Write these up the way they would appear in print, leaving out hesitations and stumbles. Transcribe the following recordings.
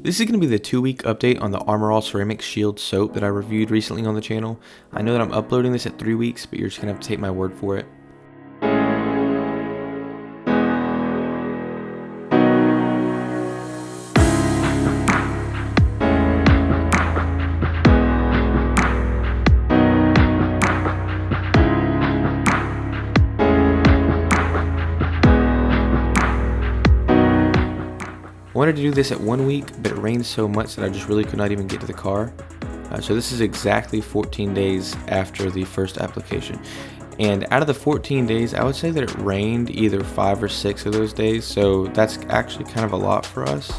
This is going to be the 2-week update on the Armor All Ceramic Shield Soap that I reviewed recently on the channel. I know that I'm uploading this at 3 weeks, but you're just going to have to take my word for it. I wanted to do this at 1 week, but it rained so much that I just really could not even get to the car. So this is exactly 14 days after the first application. And out of the 14 days, I would say that it rained either 5 or 6 of those days. So that's actually kind of a lot for us.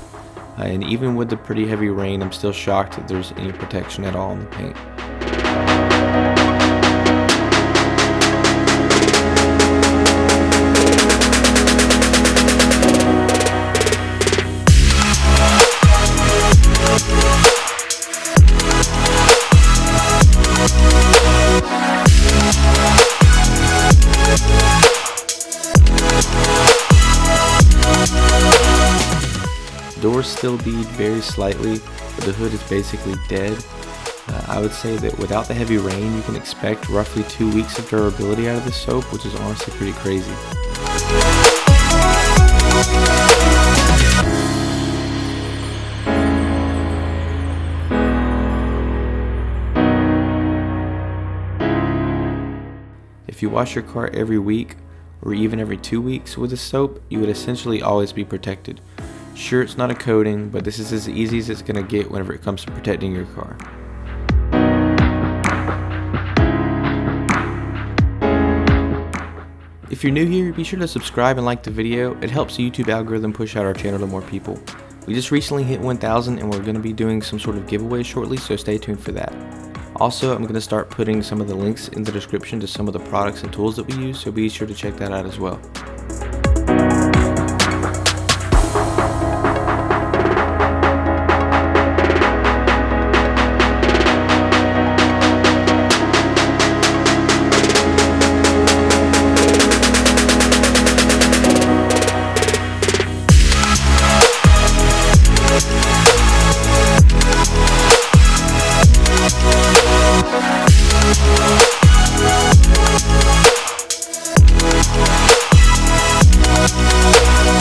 And even with the pretty heavy rain, I'm still shocked that there's any protection at all on the paint. Doors still bead very slightly, but the hood is basically dead. I would say that without the heavy rain, you can expect roughly 2 weeks of durability out of this soap, which is honestly pretty crazy. If you wash your car every week, or even every 2 weeks with this soap, you would essentially always be protected. Sure, it's not a coating, but this is as easy as it's going to get whenever it comes to protecting your car. If you're new here, be sure to subscribe and like the video. It helps the YouTube algorithm push out our channel to more people. We just recently hit 1,000 and we're going to be doing some sort of giveaway shortly, so stay tuned for that. Also, I'm going to start putting some of the links in the description to some of the products and tools that we use, so be sure to check that out as well.